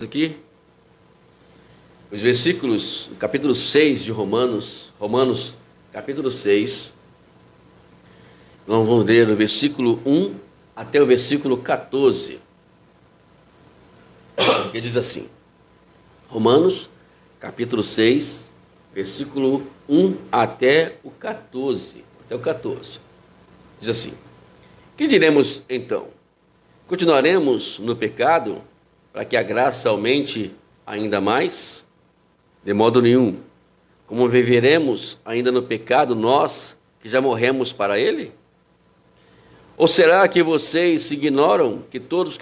Aqui, os versículos, capítulo 6 de Romanos, capítulo 6, nós vamos ler o versículo 1 até o versículo 14, que diz assim, Romanos, capítulo 6, versículo 1 até o 14, diz assim, que diremos então? Continuaremos no pecado para que a graça aumente ainda mais? De modo nenhum. Como viveremos ainda no pecado nós que já morremos para ele? Ou será que vocês ignoram que todos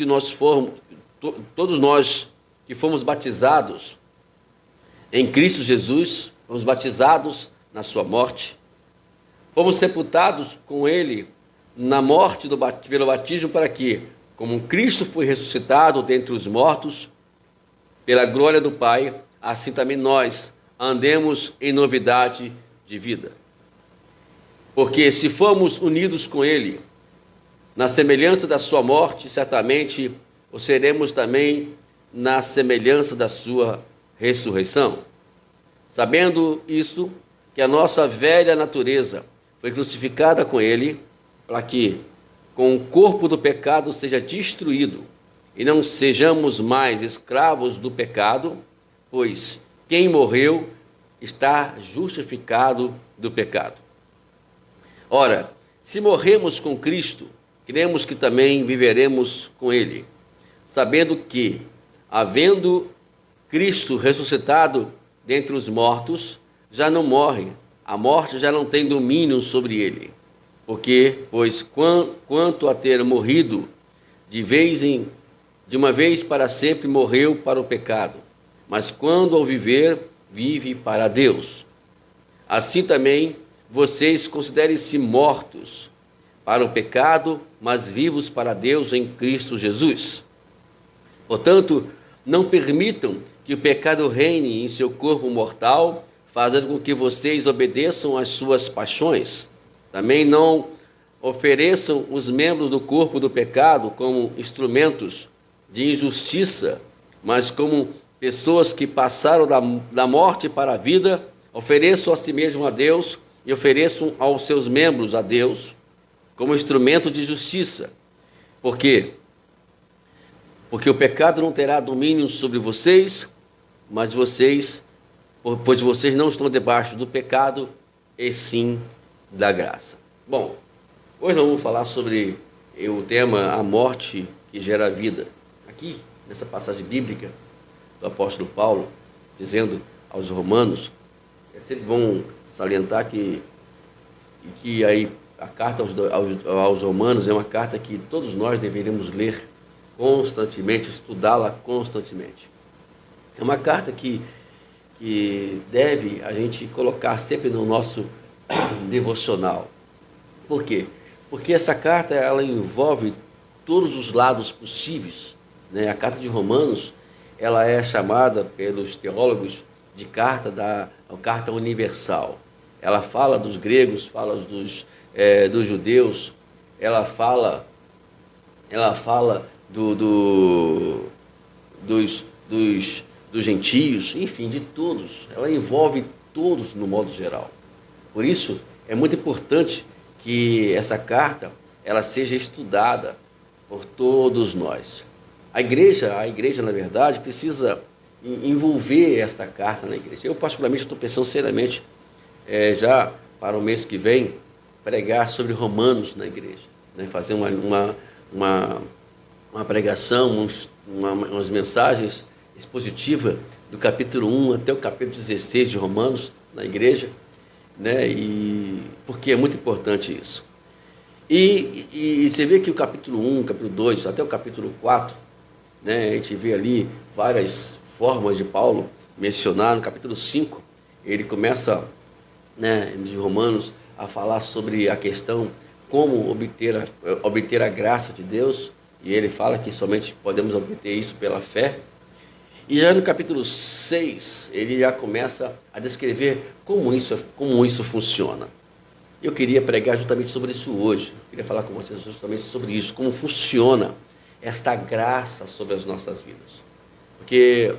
nós que fomos batizados em Cristo Jesus, fomos batizados na sua morte, fomos sepultados com ele na morte pelo batismo para que, como Cristo foi ressuscitado dentre os mortos, pela glória do Pai, assim também nós andemos em novidade de vida. Porque se formos unidos com Ele, na semelhança da sua morte, certamente o seremos também na semelhança da sua ressurreição. Sabendo isso, que a nossa velha natureza foi crucificada com Ele, para que com o corpo do pecado seja destruído, e não sejamos mais escravos do pecado, pois quem morreu está justificado do pecado. Ora, se morremos com Cristo, cremos que também viveremos com Ele, sabendo que, havendo Cristo ressuscitado dentre os mortos, já não morre, a morte já não tem domínio sobre ele. Pois quanto a ter morrido de uma vez para sempre morreu para o pecado, mas quando ao viver, vive para Deus. Assim também vocês considerem-se mortos para o pecado, mas vivos para Deus em Cristo Jesus. Portanto, não permitam que o pecado reine em seu corpo mortal, fazendo com que vocês obedeçam às suas paixões. Também não ofereçam os membros do corpo do pecado como instrumentos de injustiça, mas como pessoas que passaram da morte para a vida, ofereçam a si mesmo a Deus e ofereçam aos seus membros a Deus como instrumento de justiça. Por quê? Porque o pecado não terá domínio sobre vocês, pois vocês não estão debaixo do pecado, e sim da graça. Bom, hoje nós vamos falar sobre o tema a morte que gera a vida. Aqui, nessa passagem bíblica do apóstolo Paulo, dizendo aos romanos, é sempre bom salientar que aí a carta aos romanos é uma carta que todos nós deveríamos ler constantemente, estudá-la constantemente. É uma carta que deve a gente colocar sempre no nosso devocional. Por quê? Porque essa carta ela envolve todos os lados possíveis, né? A carta de Romanos ela é chamada pelos teólogos de carta universal. Ela fala dos gregos, fala dos judeus, ela fala dos gentios, enfim, de todos. Ela envolve todos no modo geral. Por isso, é muito importante que essa carta ela seja estudada por todos nós. A igreja, na verdade, precisa envolver esta carta na igreja. Eu, particularmente, estou pensando seriamente, já para o mês que vem, pregar sobre Romanos na igreja, né? Fazer uma pregação, umas mensagens expositivas do capítulo 1 até o capítulo 16 de Romanos na igreja, né? E porque é muito importante isso. E você vê que o capítulo 1, capítulo 2, até o capítulo 4, né, a gente vê ali várias formas de Paulo mencionar. No capítulo 5, ele começa, né, de Romanos, a falar sobre a questão como obter a graça de Deus, e ele fala que somente podemos obter isso pela fé. E já no capítulo 6, ele já começa a descrever como isso funciona. Eu queria pregar justamente sobre isso hoje. Eu queria falar com vocês justamente sobre isso, como funciona esta graça sobre as nossas vidas. Porque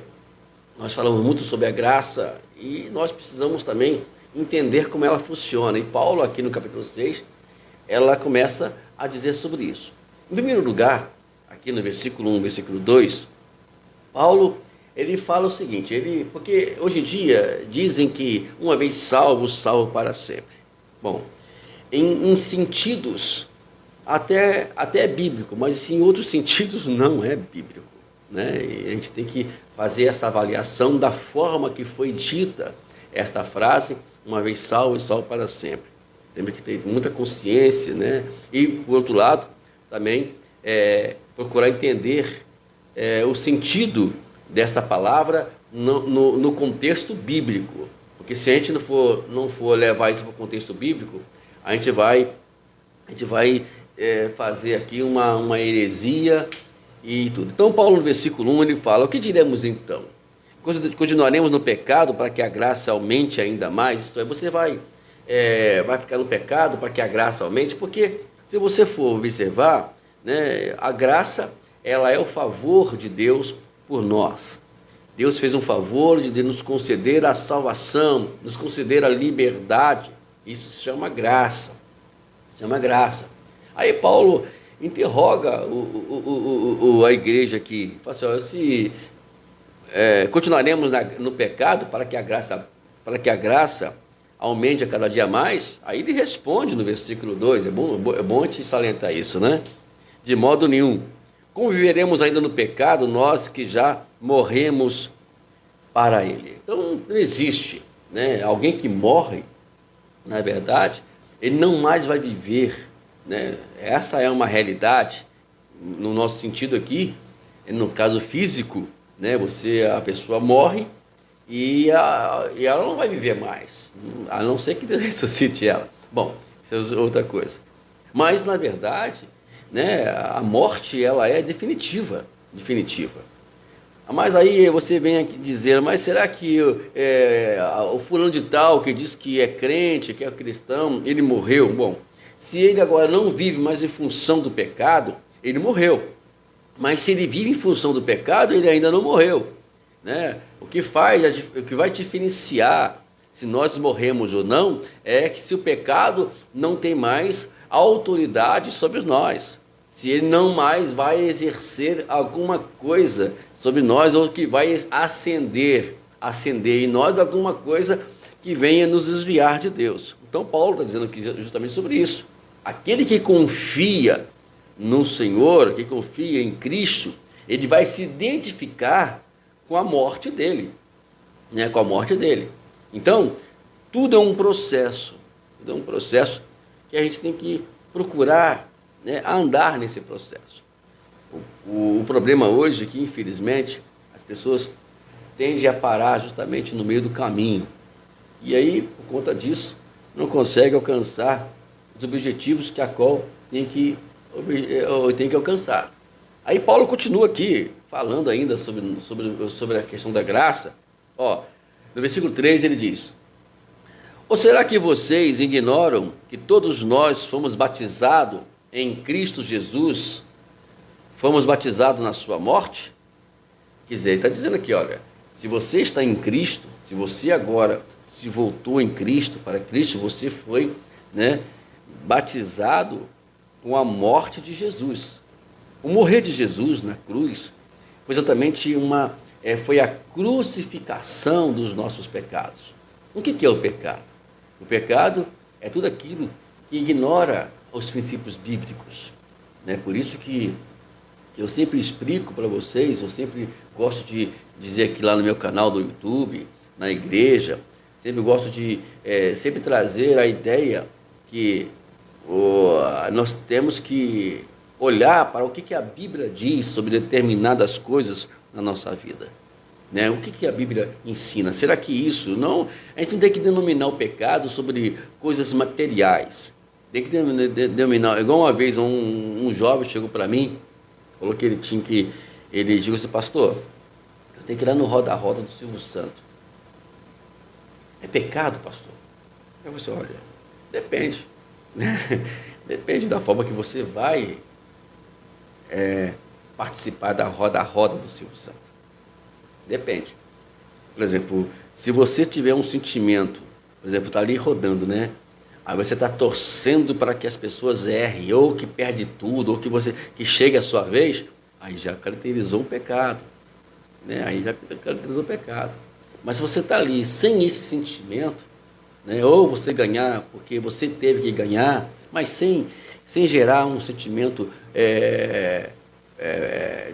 nós falamos muito sobre a graça e nós precisamos também entender como ela funciona. E Paulo, aqui no capítulo 6, ela começa a dizer sobre isso. Em primeiro lugar, aqui no versículo 1, versículo 2, Paulo, ele fala o seguinte, porque hoje em dia dizem que uma vez salvo, salvo para sempre. Bom, em sentidos até é bíblico, mas em outros sentidos não é bíblico, né? E a gente tem que fazer essa avaliação da forma que foi dita esta frase, uma vez salvo e salvo para sempre. Temos que ter muita consciência, né? E, por outro lado, também procurar entender o sentido dessa palavra no contexto bíblico. Porque se a gente não for levar isso para o contexto bíblico, a gente vai fazer aqui uma heresia e tudo. Então, Paulo, no versículo 1, ele fala: o que diremos então? Continuaremos no pecado para que a graça aumente ainda mais? Isto é, você vai ficar no pecado para que a graça aumente? Porque, se você for observar, né, a graça, ela é o favor de Deus por nós. Deus fez um favor de nos conceder a salvação, nos conceder a liberdade. Isso se chama graça. Aí Paulo interroga a igreja aqui, fala assim: continuaremos no pecado para que a graça aumente a cada dia mais? Aí ele responde no versículo 2, é bom te salientar isso, né? De modo nenhum. Como viveremos ainda no pecado, nós que já morremos para ele? Então não existe, né, alguém que morre, na verdade, ele não mais vai viver, né? Essa é uma realidade no nosso sentido aqui, no caso físico, né? A pessoa morre e ela não vai viver mais, a não ser que Deus ressuscite ela. Bom, isso é outra coisa. Mas, na verdade, né, a morte, ela é definitiva. Mas aí você vem aqui dizer: mas será que o fulano de tal, que diz que é crente, que é cristão, ele morreu? Bom, se ele agora não vive mais em função do pecado, ele morreu. Mas se ele vive em função do pecado, ele ainda não morreu, né? O que vai diferenciar se nós morremos ou não é que se o pecado não tem mais autoridade sobre nós, se ele não mais vai exercer alguma coisa sobre nós, ou que vai acender em nós alguma coisa que venha nos desviar de Deus. Então Paulo está dizendo aqui justamente sobre isso. Aquele que confia no Senhor, que confia em Cristo, ele vai se identificar com a morte dele, né? Com a morte dele. Então, tudo é um processo que a gente tem que procurar, né, andar nesse processo. O problema hoje é que, infelizmente, as pessoas tendem a parar justamente no meio do caminho. E aí, por conta disso, não consegue alcançar os objetivos que a qual tem que alcançar. Aí Paulo continua aqui, falando ainda sobre a questão da graça. No versículo 3 ele diz: ou será que vocês ignoram que todos nós fomos batizados em Cristo Jesus, fomos batizados na sua morte? Quer dizer, ele está dizendo aqui, olha, se você está em Cristo, se você agora se voltou em Cristo, para Cristo, você foi, né, batizado com a morte de Jesus. O morrer de Jesus na cruz foi exatamente foi a crucificação dos nossos pecados. O que é o pecado? O pecado é tudo aquilo que ignora os princípios bíblicos, né? Por isso que eu sempre explico para vocês, eu sempre gosto de dizer aqui lá no meu canal do YouTube, na igreja, sempre gosto de sempre trazer a ideia que nós temos que olhar para o que a Bíblia diz sobre determinadas coisas na nossa vida, né? O que a Bíblia ensina? Será que isso não... A gente não tem que denominar o pecado sobre coisas materiais. Tem que denominar... Igual uma vez um jovem chegou para mim, falou que ele chegou assim: pastor, eu tenho que ir lá no roda-roda do Silvio Santos. É pecado, pastor? Eu falei assim: olha, depende. Depende da forma que você vai participar da roda-roda do Silvio Santos. Depende. Por exemplo, se você tiver um sentimento, por exemplo, está ali rodando, né? Aí você está torcendo para que as pessoas errem, ou que perde tudo, ou que chegue a sua vez, aí já caracterizou um pecado, né? Aí já caracterizou o pecado. Mas se você está ali sem esse sentimento, né? Ou você ganhar porque você teve que ganhar, mas sem gerar um sentimento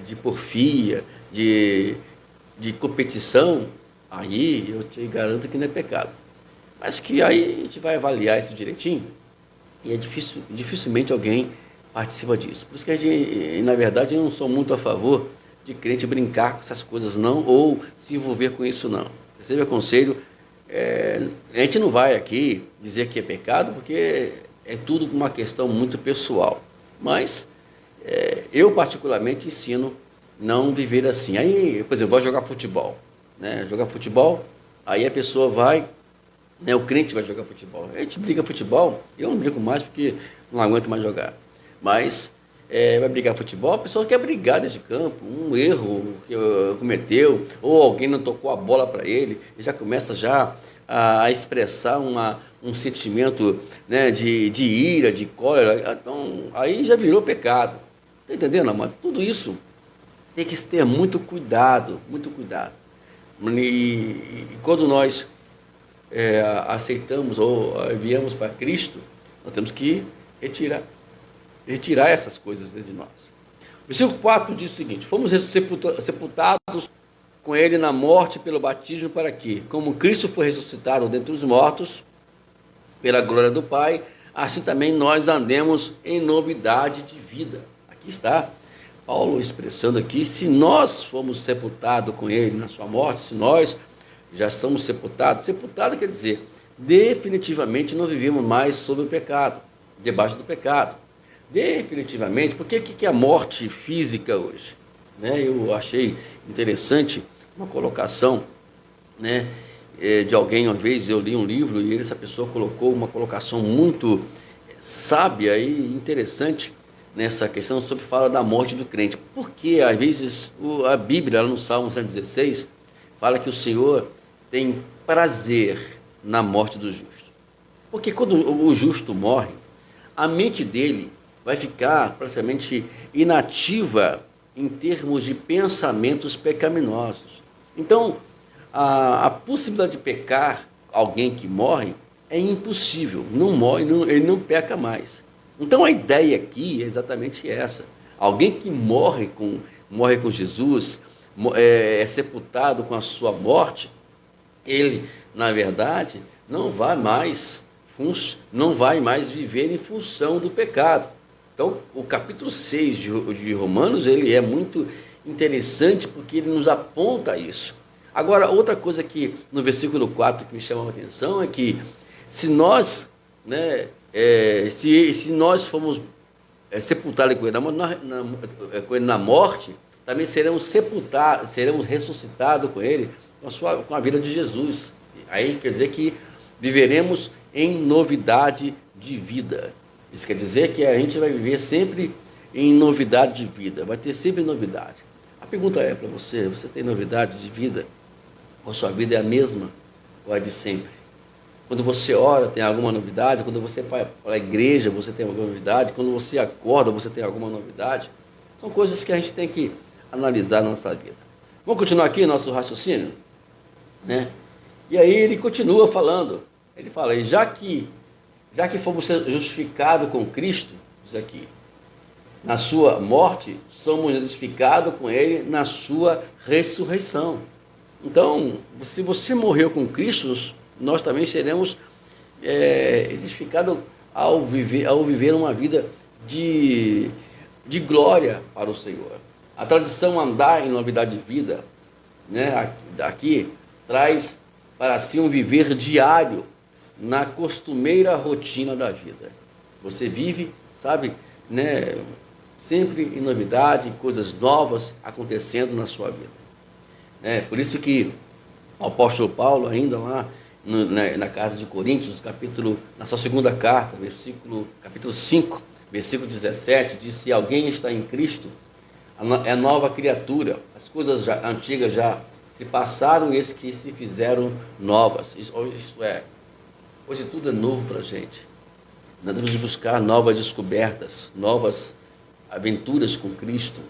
de porfia, de competição, aí eu te garanto que não é pecado. Mas que aí a gente vai avaliar isso direitinho e dificilmente alguém participa disso. Por isso que a gente, na verdade, eu não sou muito a favor de crente brincar com essas coisas não, ou se envolver com isso não. Recebe aconselho, a gente não vai aqui dizer que é pecado, porque é tudo uma questão muito pessoal. Mas eu particularmente ensino não viver assim. Aí, por exemplo, vou jogar futebol, né? Jogar futebol, aí a pessoa vai, né, o crente vai jogar futebol. A gente briga futebol, eu não brigo mais porque não aguento mais jogar. Mas vai brigar futebol, a pessoa quer brigar dentro de campo, um erro que cometeu, ou alguém não tocou a bola para ele, e já começa já a expressar um sentimento, né, de ira, de cólera. Então, aí já virou pecado. Está entendendo, amado? Tudo isso tem que ter muito cuidado, muito cuidado. E quando nós aceitamos ou viemos para Cristo, nós temos que retirar essas coisas de nós. O versículo 4 diz o seguinte: fomos sepultados com ele na morte pelo batismo, para que, como Cristo foi ressuscitado dentre os mortos, pela glória do Pai, assim também nós andemos em novidade de vida. Aqui está Paulo expressando aqui, se nós fomos sepultados com ele na sua morte, se nós já somos sepultados, sepultado quer dizer, definitivamente não vivemos mais sob o pecado, debaixo do pecado. Definitivamente, porque o que é a morte física hoje? Né? Eu achei interessante uma colocação, né, de alguém. Uma vez eu li um livro e essa pessoa colocou uma colocação muito sábia e interessante nessa questão, sobre fala da morte do crente. Porque às vezes a Bíblia, no Salmo 116, fala que o Senhor tem prazer na morte do justo. Porque quando o justo morre, a mente dele vai ficar praticamente inativa em termos de pensamentos pecaminosos. Então, a possibilidade de pecar alguém que morre é impossível. Não morre, ele não peca mais. Então, a ideia aqui é exatamente essa. Alguém que morre com Jesus, é sepultado com a sua morte, ele, na verdade, não vai mais viver em função do pecado. Então, o capítulo 6 de Romanos, ele é muito interessante porque ele nos aponta isso. Agora, outra coisa que no versículo 4 que me chama a atenção é que se nós, né, se nós fomos sepultados com ele na morte, também seremos ressuscitados com ele com a vida de Jesus. Aí quer dizer que viveremos em novidade de vida. Isso quer dizer que a gente vai viver sempre em novidade de vida, vai ter sempre novidade. A pergunta é para você: você tem novidade de vida? Ou sua vida é a mesma, ou é de sempre? Quando você ora, tem alguma novidade? Quando você vai para a igreja, você tem alguma novidade? Quando você acorda, você tem alguma novidade? São coisas que a gente tem que analisar na nossa vida. Vamos continuar aqui nosso raciocínio? Né? E aí ele continua falando. Ele fala, já que fomos justificados com Cristo, diz aqui, na sua morte, somos justificados com ele na sua ressurreição. Então, se você morreu com Cristo, nós também seremos edificados ao viver uma vida de glória para o Senhor. A tradição andar em novidade de vida, né, aqui traz para si um viver diário na costumeira rotina da vida. Você vive, sabe, né, sempre em novidade, coisas novas acontecendo na sua vida. Por isso que o apóstolo Paulo, ainda lá na carta de Coríntios, na sua segunda carta, capítulo 5, versículo 17, diz: se alguém está em Cristo, é nova criatura, as coisas antigas já se passaram e eis que se fizeram novas. Isto é, hoje tudo é novo para a gente. Nós devemos buscar novas descobertas, novas aventuras com Cristo.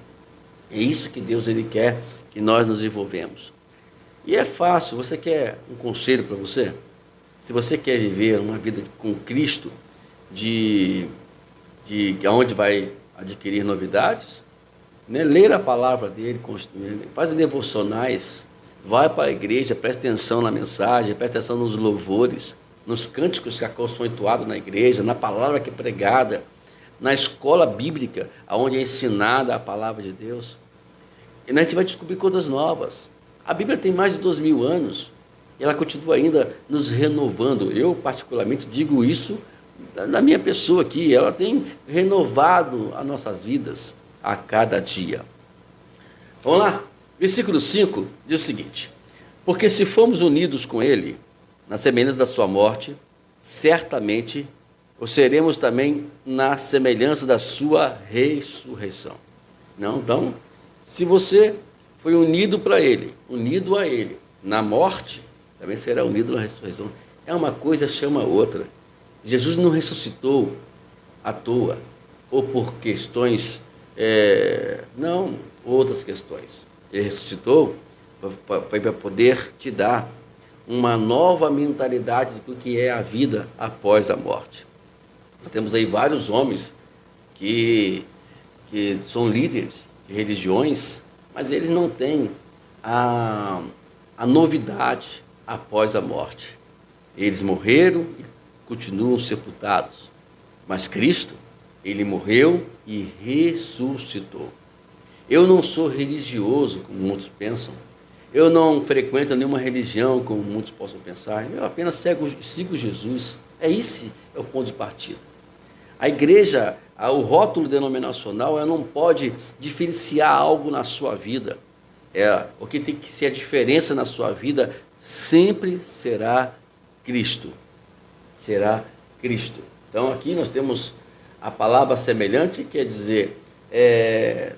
É isso que Deus ele quer que nós nos envolvemos. E é fácil. Você quer um conselho para você? Se você quer viver uma vida com Cristo, de onde vai adquirir novidades, né? Ler a palavra dele, faz devocionais, vai para a igreja, preste atenção na mensagem, preste atenção nos louvores, nos cânticos que são entoados na igreja, na palavra que é pregada, na escola bíblica, onde é ensinada a palavra de Deus. E a gente vai descobrir coisas novas. A Bíblia tem mais de 2000 anos e ela continua ainda nos renovando. Eu, particularmente, digo isso na minha pessoa aqui. Ela tem renovado as nossas vidas a cada dia. Vamos lá? Versículo 5 diz o seguinte: porque se formos unidos com Ele, na semelhança da sua morte, certamente o seremos também na semelhança da sua ressurreição. Não, então, se você foi unido para Ele, unido a Ele, na morte, também será unido na ressurreição. É uma coisa chama a outra. Jesus não ressuscitou à toa, ou por questões, não, outras questões. Ele ressuscitou para poder te dar uma nova mentalidade do que é a vida após a morte. Nós temos aí vários homens que são líderes de religiões, mas eles não têm a novidade após a morte. Eles morreram e continuam sepultados. Mas Cristo, Ele morreu e ressuscitou. Eu não sou religioso, como muitos pensam. Eu não frequento nenhuma religião, como muitos possam pensar. Eu apenas sigo Jesus. Esse é o ponto de partida. A igreja, o rótulo denominacional, ela não pode diferenciar algo na sua vida. O que tem que ser a diferença na sua vida sempre será Cristo. Será Cristo. Então aqui nós temos a palavra semelhante, quer dizer, é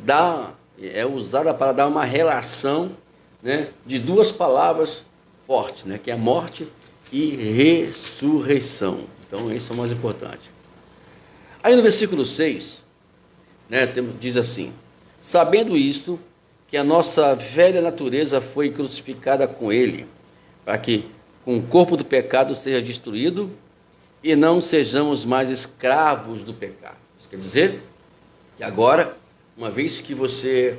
usada para dar uma relação, né, de duas palavras fortes, né, que é morte e ressurreição. Então isso é o mais importante. Aí no versículo 6, né, diz assim: sabendo isto, que a nossa velha natureza foi crucificada com Ele, para que com o corpo do pecado seja destruído e não sejamos mais escravos do pecado. Isso quer dizer que agora, uma vez que você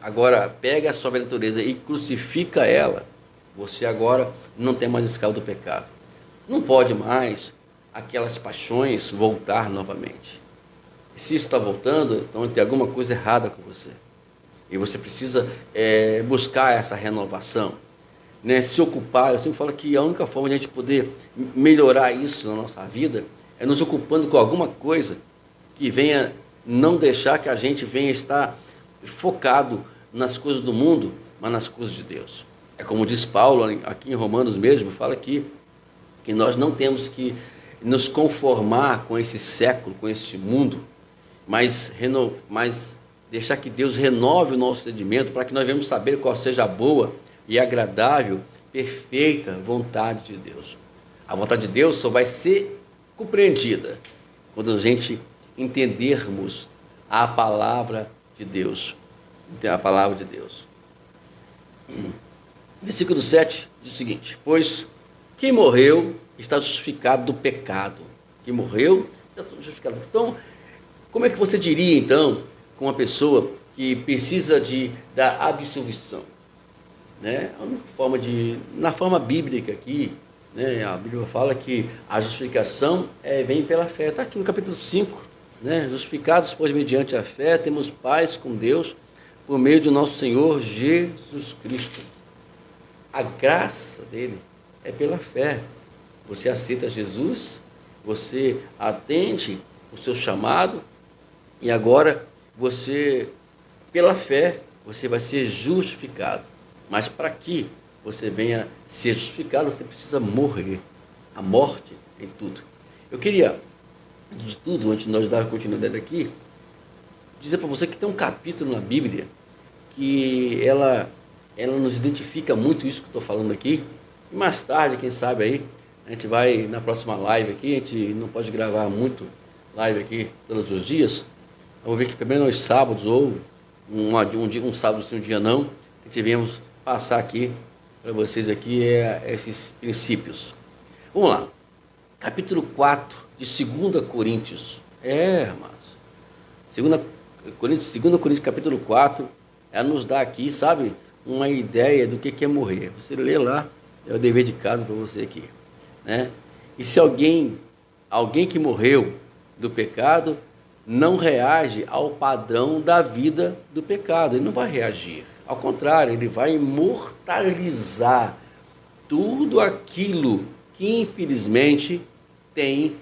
agora pega a sua velha natureza e crucifica ela, você agora não tem mais escravo do pecado. Não pode mais aquelas paixões voltar novamente. E se isso está voltando, então tem alguma coisa errada com você. E você precisa buscar essa renovação, né? Se ocupar. Eu sempre falo que a única forma de a gente poder melhorar isso na nossa vida é nos ocupando com alguma coisa que venha não deixar que a gente venha estar focado nas coisas do mundo, mas nas coisas de Deus. É como diz Paulo aqui em Romanos mesmo, fala aqui que nós não temos que nos conformar com esse século, com este mundo, mas deixar que Deus renove o nosso entendimento para que nós venhamos saber qual seja a boa e agradável, perfeita vontade de Deus. A vontade de Deus só vai ser compreendida quando a gente entendermos a palavra de Deus. A palavra de Deus. Versículo 7 diz o seguinte: pois quem morreu está justificado do pecado. Quem morreu está justificado. Então, como é que você diria, então, com uma pessoa que precisa da absolvição? Né? A única forma na forma bíblica aqui, né, a Bíblia fala que a justificação vem pela fé. Está aqui no capítulo 5. Né? Justificados, pois, mediante a fé, temos paz com Deus por meio do nosso Senhor Jesus Cristo. A graça dele é pela fé. Você aceita Jesus, você atende o seu chamado e agora você, pela fé, você vai ser justificado. Mas para que você venha ser justificado, você precisa morrer. A morte em tudo. Eu queria, de tudo, antes de nós dar continuidade aqui, dizer para você que tem um capítulo na Bíblia que ela nos identifica muito isso que eu estou falando aqui. E mais tarde, quem sabe aí, a gente vai na próxima live aqui, a gente não pode gravar muito live aqui todos os dias. Vamos ver que pelo menos nos sábados, ou um sábado sim, um dia não, a gente viemos passar aqui para vocês aqui esses princípios. Vamos lá. Capítulo 4 de 2 Coríntios. Irmãos. 2 Coríntios capítulo 4, ela nos dá aqui, sabe, uma ideia do que é morrer. Você lê lá, é o dever de casa para você aqui, né? E se alguém que morreu do pecado não reage ao padrão da vida do pecado, ele não vai reagir. Ao contrário, ele vai imortalizar tudo aquilo que infelizmente tem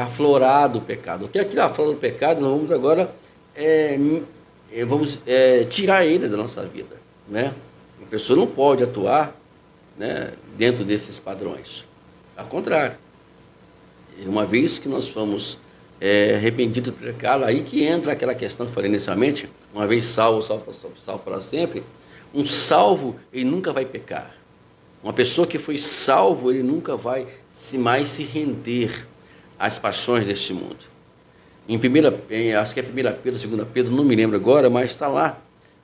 aflorado o pecado. O que é aquilo aflora o pecado, nós vamos agora tirar ele da nossa vida, né? A pessoa não pode atuar, né, dentro desses padrões. Ao contrário, uma vez que nós fomos arrependidos do pecado, aí que entra aquela questão que eu falei inicialmente, uma vez salvo para sempre. Um salvo, ele nunca vai pecar. Uma pessoa que foi salvo, ele nunca vai mais se render às paixões deste mundo. Acho que é 1 Pedro, 2 Pedro, não me lembro agora, mas está lá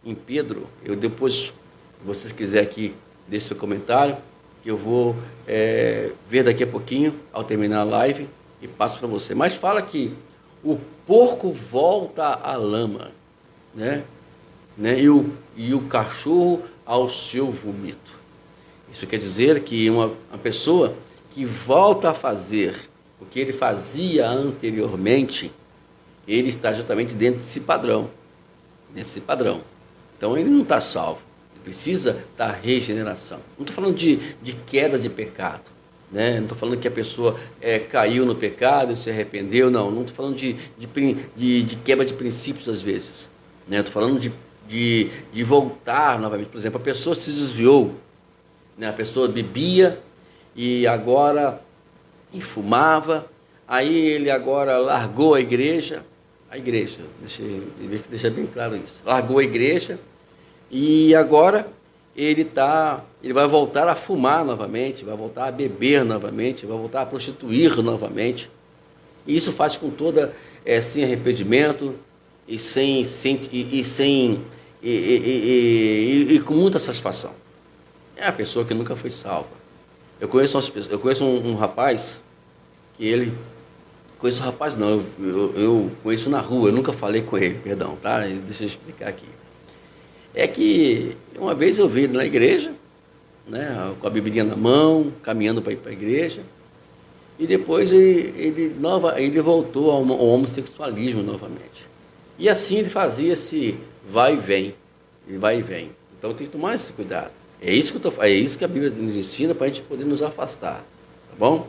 em Pedro. Eu depois, se vocês quiserem aqui, deixe seu comentário, que eu vou ver daqui a pouquinho, ao terminar a live, e passo para você. Mas fala que o porco volta à lama, né? E o cachorro ao seu vômito. Isso quer dizer que uma pessoa que volta a fazer o que ele fazia anteriormente, ele está justamente dentro desse padrão. Então ele não está salvo. Ele precisa da regeneração. Não estou falando de queda de pecado, né? Não estou falando que a pessoa caiu no pecado e se arrependeu. Não estou falando de quebra de princípios às vezes, né? Estou falando de voltar novamente. Por exemplo, a pessoa se desviou, né? A pessoa bebia e agora fumava, aí ele agora largou a igreja, deixa bem claro isso, largou a igreja e agora ele vai voltar a fumar novamente, vai voltar a beber novamente, vai voltar a prostituir novamente, e isso faz com sem arrependimento e com muita satisfação. É a pessoa que nunca foi salva. Eu conheço um rapaz que ele... Conheço o rapaz não, eu conheço na rua, eu nunca falei com ele, perdão, tá? Deixa eu explicar aqui. É que uma vez eu vi ele na igreja, né, com a biblinha na mão, caminhando para ir para a igreja, e depois ele voltou ao homossexualismo novamente. E assim ele fazia esse vai e vem. Então tem que tomar esse cuidado. É isso que a Bíblia nos ensina para a gente poder nos afastar, tá bom?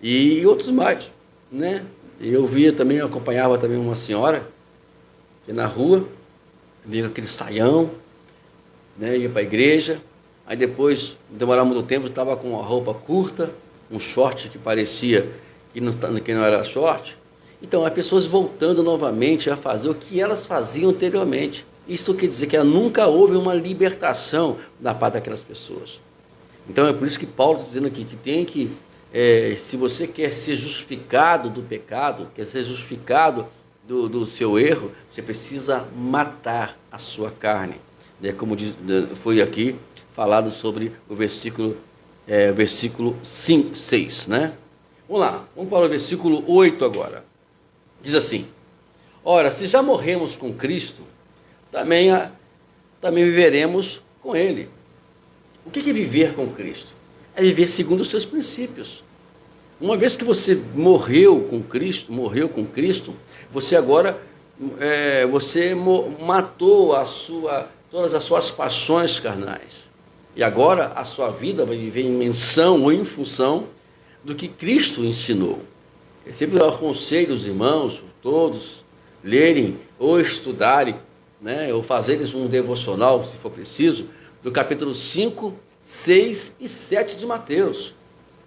E outros mais, né? Eu acompanhava também uma senhora que na rua via aquele saião, né? Ia para a igreja, aí depois, demorava muito tempo, estava com uma roupa curta, um short que parecia que não era short. Então, as pessoas voltando novamente a fazer o que elas faziam anteriormente. Isso quer dizer que nunca houve uma libertação da parte daquelas pessoas. Então, é por isso que Paulo está dizendo aqui que tem que, se você quer ser justificado do pecado, quer ser justificado do seu erro, você precisa matar a sua carne. Como foi aqui falado sobre o versículo 5, 6, né? Vamos lá, vamos para o versículo 8 agora. Diz assim: ora, se já morremos com Cristo, também viveremos com Ele. O que é viver com Cristo? É viver segundo os seus princípios. Uma vez que você morreu com Cristo, você agora matou todas as suas paixões carnais. E agora a sua vida vai viver em menção ou em função do que Cristo ensinou. Eu sempre aconselho os irmãos, todos, lerem ou estudarem, né, ou fazerem um devocional, se for preciso, do capítulo 5, 6 e 7 de Mateus.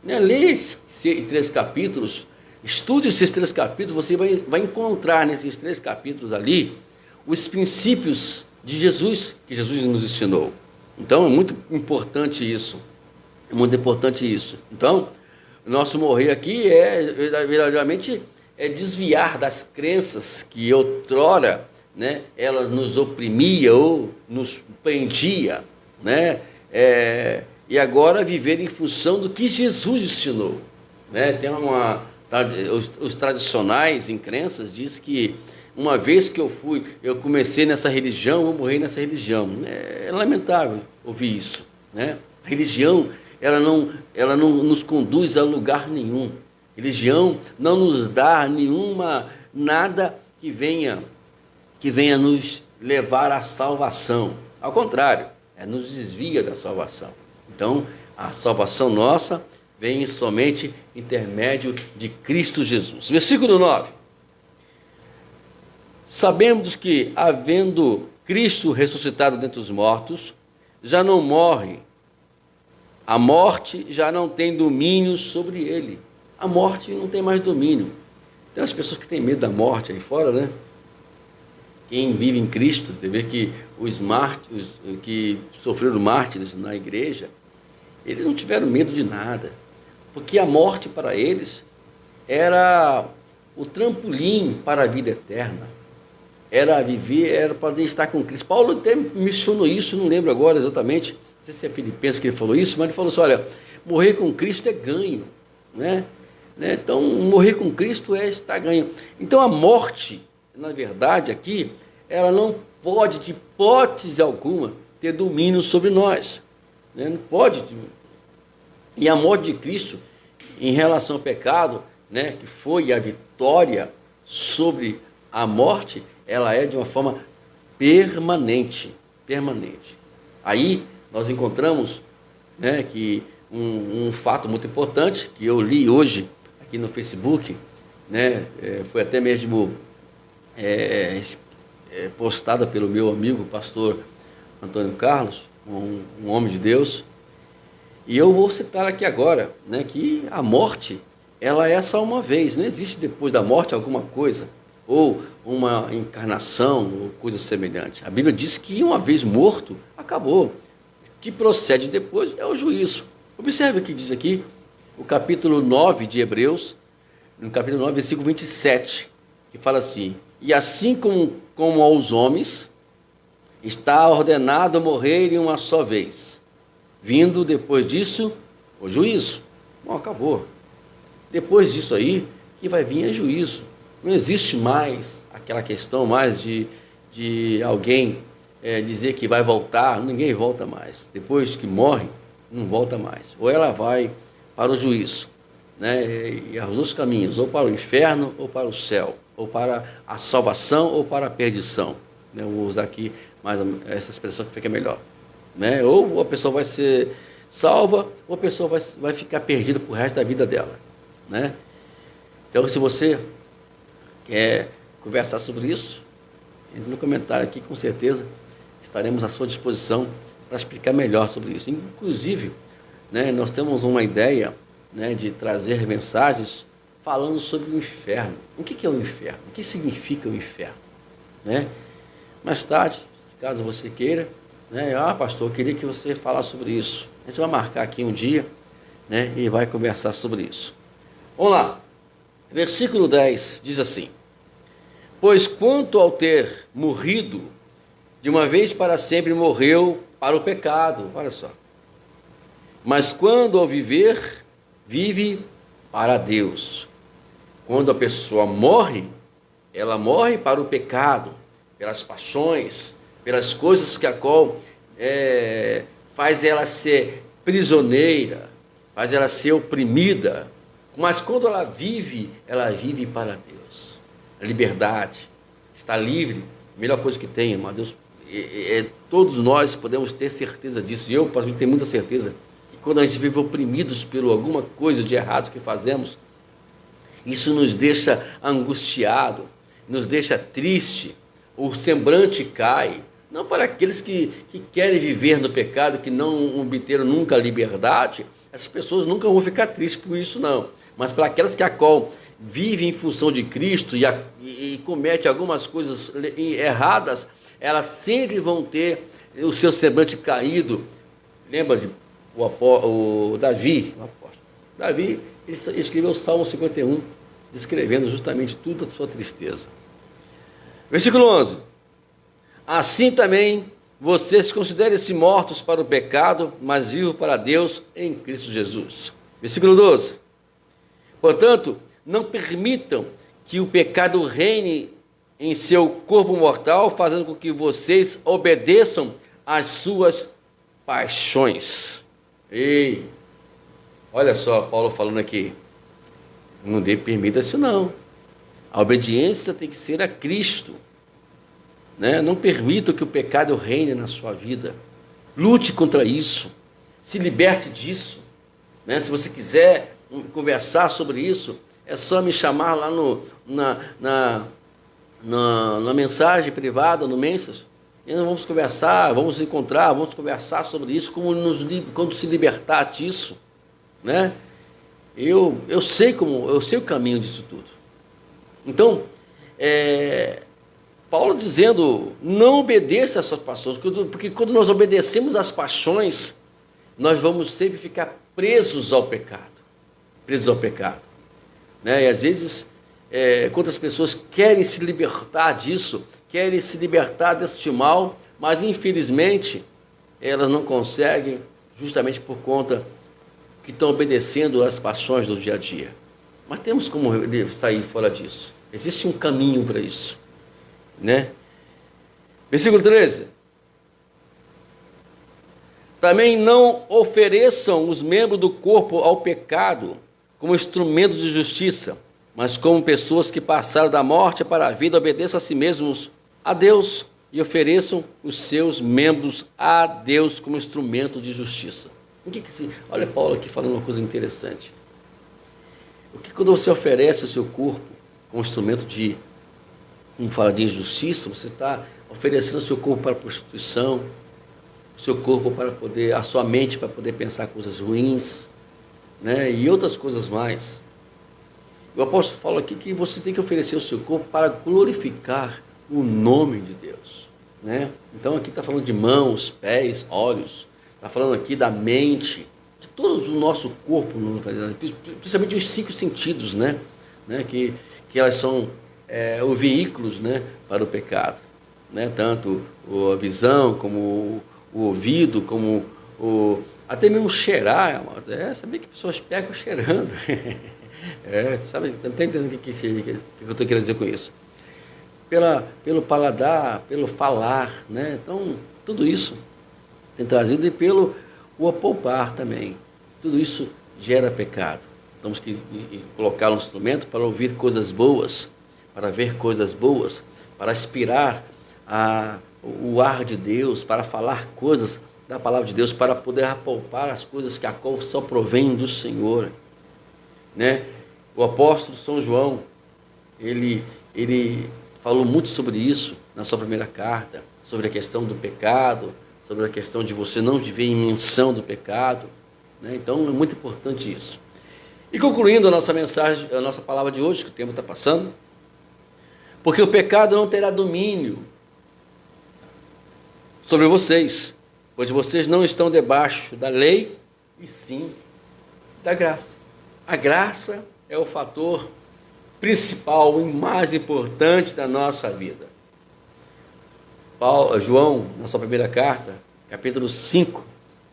Leia esses 3 capítulos, estude esses 3 capítulos, você vai encontrar nesses 3 capítulos ali os princípios de Jesus, que Jesus nos ensinou. Então é muito importante isso. É muito importante isso. Então, o nosso morrer aqui verdadeiramente desviar das crenças que outrora, né, ela nos oprimia ou nos prendia, né, e agora viver em função do que Jesus ensinou, né? Tem os tradicionais em crenças diz que uma vez que eu comecei nessa religião, eu vou morrer nessa religião. É lamentável ouvir isso, né? A religião ela não nos conduz a lugar nenhum. Religião não nos dá nada que venha nos levar à salvação. Ao contrário, nos desvia da salvação. Então, a salvação nossa vem somente intermédio de Cristo Jesus. Versículo 9. Sabemos que, havendo Cristo ressuscitado dentre os mortos, já não morre. A morte já não tem domínio sobre ele. A morte não tem mais domínio. Tem as pessoas que têm medo da morte aí fora, né? Quem vive em Cristo, você vê que os que sofreram mártires na igreja, eles não tiveram medo de nada, porque a morte para eles era o trampolim para a vida eterna, era poder estar com Cristo. Paulo até mencionou isso, não lembro agora exatamente, não sei se é Filipenses que ele falou isso, mas ele falou assim, olha, morrer com Cristo é ganho, né? Então, morrer com Cristo é estar ganho. Então, a morte, na verdade, aqui, ela não pode, de hipótese alguma, ter domínio sobre nós. Né? Não pode. E a morte de Cristo, em relação ao pecado, né, que foi a vitória sobre a morte, ela é de uma forma permanente. Permanente. Aí, nós encontramos, né, que um fato muito importante, que eu li hoje aqui no Facebook, né, foi até mesmo postada pelo meu amigo, pastor Antônio Carlos, um homem de Deus, e eu vou citar aqui agora, né, que a morte, ela é só uma vez, não existe depois da morte alguma coisa, ou uma encarnação, ou coisa semelhante. A Bíblia diz que uma vez morto, acabou. O que procede depois é o juízo. Observe o que diz aqui, o capítulo 9 de Hebreus, no capítulo 9, versículo 27, que fala assim, e assim como aos homens, está ordenado morrerem uma só vez, vindo depois disso o juízo. Bom, acabou. Depois disso aí, que vai vir é juízo. Não existe mais aquela questão mais de alguém dizer que vai voltar, ninguém volta mais. Depois que morre, não volta mais. Ou ela vai para o juízo, né? E os dois caminhos, ou para o inferno ou para o céu, ou para a salvação ou para a perdição, né? Eu vou usar aqui mais essa expressão que fica melhor, né? Ou a pessoa vai ser salva, ou a pessoa vai ficar perdida para o resto da vida dela, né? Então, se você quer conversar sobre isso, entre no comentário aqui, com certeza estaremos à sua disposição para explicar melhor sobre isso. Inclusive, né, nós temos uma ideia, né, de trazer mensagens falando sobre o inferno. O que é o inferno? O que significa o inferno? Né? Mais tarde, caso você queira, né, pastor, eu queria que você falasse sobre isso. A gente vai marcar aqui um dia, né, e vai conversar sobre isso. Vamos lá. Versículo 10 diz assim, pois quanto ao ter morrido, de uma vez para sempre morreu para o pecado, olha só. Mas quando ao viver, vive para Deus. Quando a pessoa morre, ela morre para o pecado, pelas paixões, pelas coisas que a qual faz ela ser prisioneira, faz ela ser oprimida. Mas quando ela vive para Deus. A liberdade, está livre, a melhor coisa que tem, irmão. Deus, todos nós podemos ter certeza disso. E eu, para mim, tenho muita certeza que quando a gente vive oprimidos por alguma coisa de errado que fazemos, isso nos deixa angustiado, nos deixa triste, o semblante cai. Não para aqueles que querem viver no pecado, que não obteram nunca a liberdade, essas pessoas nunca vão ficar tristes por isso, não. Mas para aquelas que a qual vivem em função de Cristo e comete algumas coisas erradas, elas sempre vão ter o seu semblante caído. Lembra de o Davi, o apóstolo? Davi, ele escreveu o Salmo 51, descrevendo justamente tudo a sua tristeza. Versículo 11. Assim também vocês considerem-se mortos para o pecado, mas vivos para Deus em Cristo Jesus. Versículo 12. Portanto, não permitam que o pecado reine em seu corpo mortal, fazendo com que vocês obedeçam às suas paixões. Ei, olha só Paulo falando aqui. Não permita isso não. A obediência tem que ser a Cristo. Né? Não permita que o pecado reine na sua vida. Lute contra isso. Se liberte disso. Né? Se você quiser conversar sobre isso, é só me chamar lá na mensagem privada, no Mensagens. E nós vamos conversar, vamos encontrar, vamos conversar sobre isso, como se libertar disso. Né? Eu sei o caminho disso tudo. Então, Paulo dizendo, não obedeça às suas paixões, porque quando nós obedecemos às paixões, nós vamos sempre ficar presos ao pecado. Né? E às vezes, quantas pessoas querem se libertar disso, querem se libertar deste mal, mas infelizmente elas não conseguem, justamente por conta que estão obedecendo às paixões do dia a dia. Mas temos como sair fora disso. Existe um caminho para isso. Né? Versículo 13. Também não ofereçam os membros do corpo ao pecado como instrumento de justiça, mas como pessoas que passaram da morte para a vida, obedeçam a si mesmos a Deus e ofereçam os seus membros a Deus como instrumento de justiça. Olha Paulo aqui falando uma coisa interessante. Porque quando você oferece o seu corpo como instrumento de, como fala de injustiça, você está oferecendo o seu corpo para a prostituição, o seu corpo para poder, a sua mente para poder pensar coisas ruins, né, e outras coisas mais. O apóstolo fala aqui que você tem que oferecer o seu corpo para glorificar o nome de Deus. Né? Então aqui está falando de mãos, pés, olhos, está falando aqui da mente, de todo o nosso corpo, principalmente os 5 sentidos, né? Que elas são os veículos, né, para o pecado. Né? Tanto a visão, como o ouvido, como até mesmo cheirar. Sabia que pessoas pecam cheirando. Sabe, não está entendendo o que eu estou querendo dizer com isso? Pelo paladar, pelo falar, né? Então, tudo isso tem trazido, e pelo o apalpar também. Tudo isso gera pecado. Temos que colocar um instrumento para ouvir coisas boas, para ver coisas boas, para aspirar o ar de Deus, para falar coisas da palavra de Deus, para poder apalpar as coisas que a qual só provém do Senhor. Né? O apóstolo São João, ele falou muito sobre isso na sua primeira carta, sobre a questão do pecado, sobre a questão de você não viver em menção do pecado. Né? Então é muito importante isso. E concluindo a nossa mensagem, a nossa palavra de hoje, que o tempo está passando, porque o pecado não terá domínio sobre vocês, pois vocês não estão debaixo da lei, e sim da graça. A graça é o fator principal e mais importante da nossa vida. João, na sua primeira carta, capítulo 5,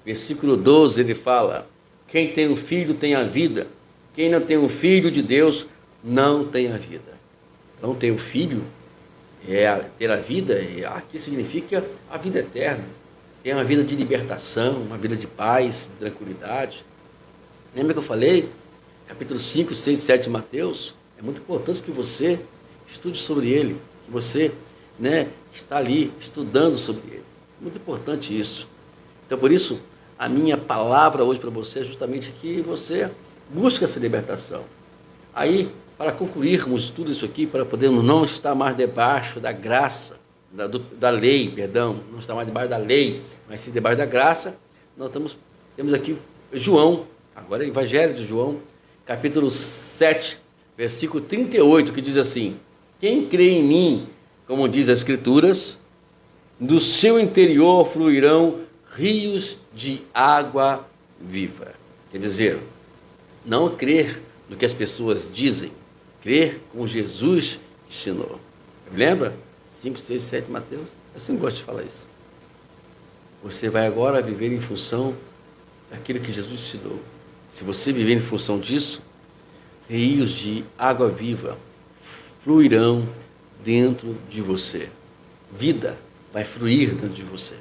versículo 12, ele fala: quem tem um filho tem a vida, quem não tem um filho de Deus não tem a vida. Então, ter um filho ter a vida, aqui significa a vida eterna. Ter uma vida de libertação, uma vida de paz, de tranquilidade. Lembra que eu falei? Capítulo 5, 6 e 7 de Mateus. É muito importante que você estude sobre ele, que você, né, está ali estudando sobre ele. Muito importante isso. Então, por isso, a minha palavra hoje para você é justamente que você busque essa libertação. Aí, para concluirmos tudo isso aqui, para podermos não estar mais debaixo da graça, da lei, perdão, não estar mais debaixo da lei, mas sim debaixo da graça, nós temos aqui João, agora é o Evangelho de João, capítulo 7, versículo 38, que diz assim: quem crê em mim, como diz as Escrituras, do seu interior fluirão rios de água viva. Quer dizer, não crer no que as pessoas dizem, crer como Jesus ensinou. Lembra? 5, 6, 7, Mateus. Eu sempre gosto de falar isso. Você vai agora viver em função daquilo que Jesus ensinou. Se você viver em função disso, rios de água viva fluirão dentro de você. Vida vai fluir dentro de você.